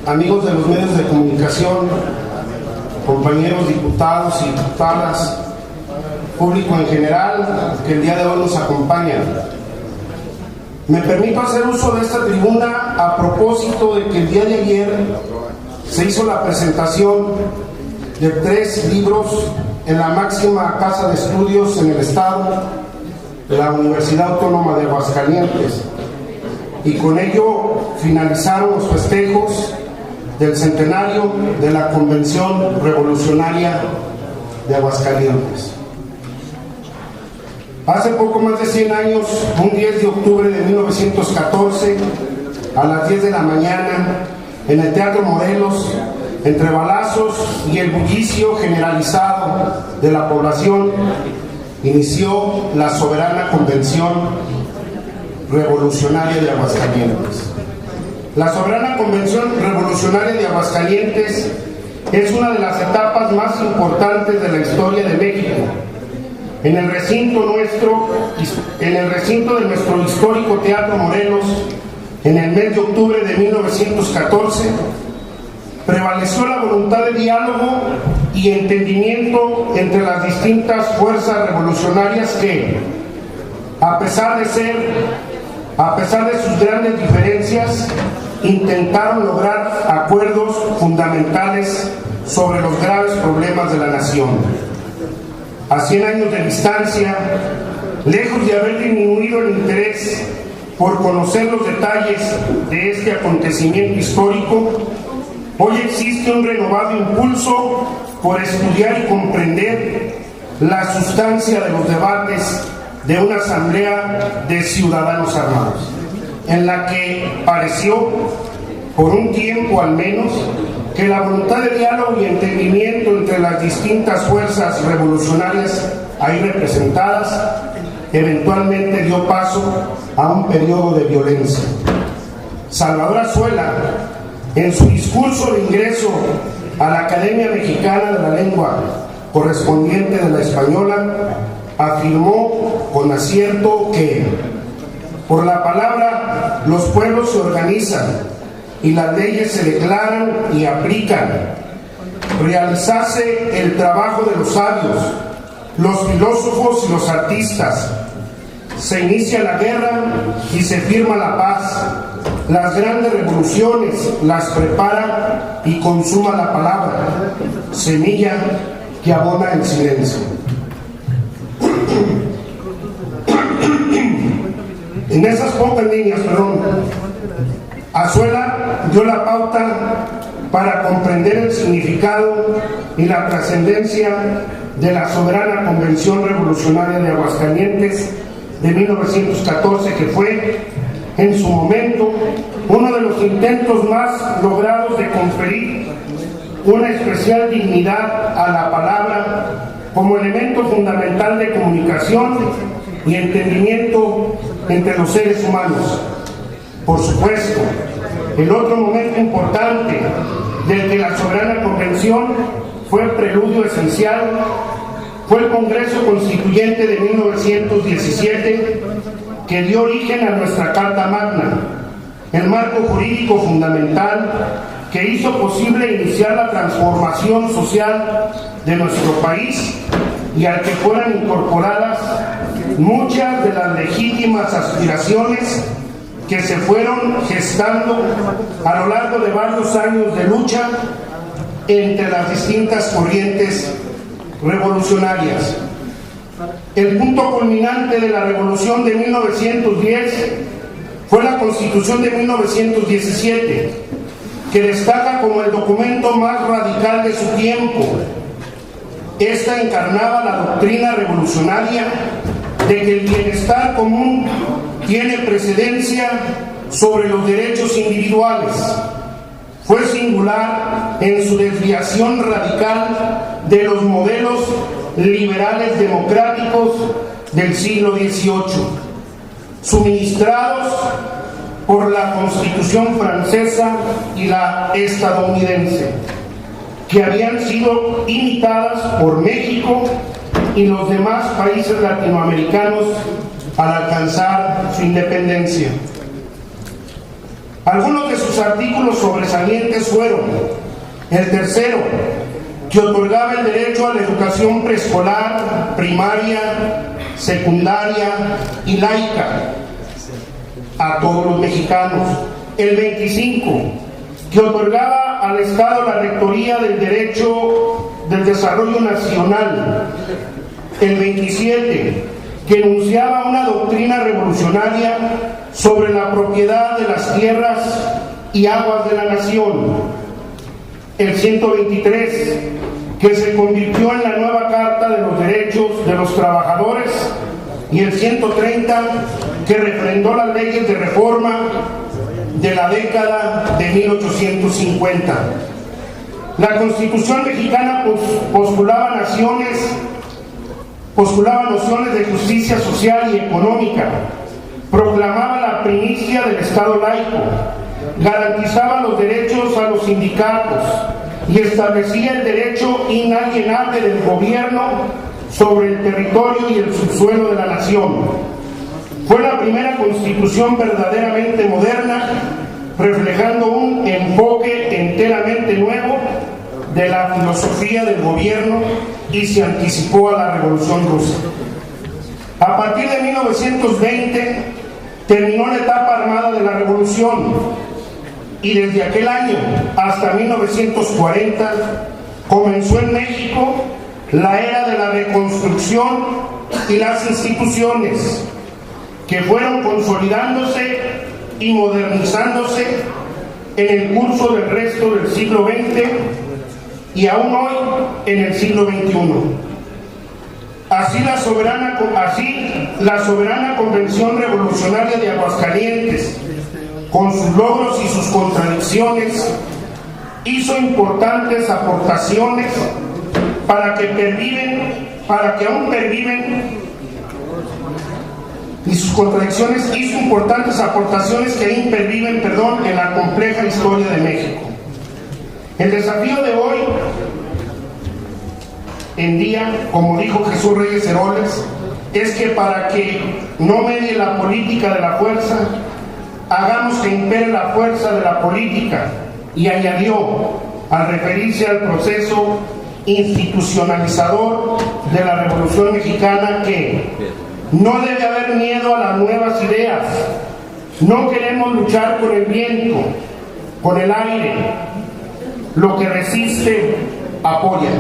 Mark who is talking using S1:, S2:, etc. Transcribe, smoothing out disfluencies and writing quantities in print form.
S1: amigos de los medios de comunicación, compañeros diputados y diputadas, público en general que el día de hoy nos acompaña. Me permito hacer uso de esta tribuna a propósito de que el día de ayer se hizo la presentación de 3 libros en la máxima casa de estudios en el estado, la Universidad Autónoma de Aguascalientes, y con ello finalizaron los festejos del centenario de la Convención Revolucionaria de Aguascalientes. Hace poco más de 100 años, un 10 de octubre de 1914, a las 10 de la mañana, en el Teatro Morelos, entre balazos y el bullicio generalizado de la población, inició la soberana Convención Revolucionaria de Aguascalientes. La soberana Convención Revolucionaria de Aguascalientes es una de las etapas más importantes de la historia de México. En el recinto de nuestro histórico Teatro Morelos, en el mes de octubre de 1914, prevaleció la voluntad de diálogo y entendimiento entre las distintas fuerzas revolucionarias que, a pesar de sus grandes diferencias, intentaron lograr acuerdos fundamentales sobre los graves problemas de la nación. A 100 años de distancia, lejos de haber disminuido el interés por conocer los detalles de este acontecimiento histórico, hoy existe un renovado impulso por estudiar y comprender la sustancia de los debates de una asamblea de ciudadanos armados, en la que pareció, por un tiempo al menos, que la voluntad de diálogo y entendimiento entre las distintas fuerzas revolucionarias ahí representadas eventualmente dio paso a un periodo de violencia. Salvador Azuela, en su discurso de ingreso a la Academia Mexicana de la Lengua, correspondiente de la española, afirmó con acierto que por la palabra los pueblos se organizan y las leyes se declaran y aplican. Realizase el trabajo de los sabios, los filósofos y los artistas. Se inicia la guerra y se firma la paz. Las grandes revoluciones las prepara y consuma la palabra, semilla que abona el silencio. En esas pocas líneas, Azuela dio la pauta para comprender el significado y la trascendencia de la soberana Convención Revolucionaria de Aguascalientes de 1914, que fue, en su momento, uno de los intentos más logrados de conferir una especial dignidad a la palabra como elemento fundamental de comunicación y entendimiento entre los seres humanos. Por supuesto, el otro momento importante del que la soberana Convención fue preludio esencial fue el Congreso Constituyente de 1917, que dio origen a nuestra Carta Magna, el marco jurídico fundamental que hizo posible iniciar la transformación social de nuestro país y al que fueran incorporadas muchas de las legítimas aspiraciones que se fueron gestando a lo largo de varios años de lucha entre las distintas corrientes revolucionarias. El punto culminante de la revolución de 1910 fue la Constitución de 1917, que destaca como el documento más radical de su tiempo. Esta encarnaba la doctrina revolucionaria de que el bienestar común tiene precedencia sobre los derechos individuales. Fue singular en su desviación radical de los modelos liberales democráticos del siglo XVIII, suministrados por la Constitución francesa y la estadounidense, que habían sido imitadas por México y los demás países latinoamericanos al alcanzar su independencia. Algunos de sus artículos sobresalientes fueron: el tercero, que otorgaba el derecho a la educación preescolar, primaria, secundaria y laica a todos los mexicanos; el 25, que otorgaba al Estado la rectoría del derecho del desarrollo nacional; el 27, que enunciaba una doctrina revolucionaria sobre la propiedad de las tierras y aguas de la nación; el 123, que se convirtió en la nueva Carta de los Derechos de los Trabajadores; y el 130, que refrendó las leyes de reforma de la década de 1850. La Constitución mexicana postulaba nociones de justicia social y económica, proclamaba la primicia del Estado laico, garantizaba los derechos a los sindicatos y establecía el derecho inalienable del gobierno sobre el territorio y el subsuelo de la nación. Fue la primera constitución verdaderamente moderna, reflejando un enfoque enteramente nuevo de la filosofía del gobierno, y se anticipó a la Revolución Rusa. A partir de 1920 terminó la etapa armada de la Revolución, y desde aquel año hasta 1940 comenzó en México la era de la reconstrucción y las instituciones, que fueron consolidándose y modernizándose en el curso del resto del siglo XX y aún hoy en el siglo XXI. Así la soberana Convención Revolucionaria de Aguascalientes, con sus logros y sus contradicciones, hizo importantes aportaciones que aún perviven en la compleja historia de México. El desafío de hoy en día, como dijo Jesús Reyes Heroles, es que para que no medie la política de la fuerza, hagamos que impere la fuerza de la política. Y añadió, al referirse al proceso institucionalizador de la Revolución Mexicana, que no debe haber miedo a las nuevas ideas. No queremos luchar con el viento, con el aire. Lo que resiste, apoya.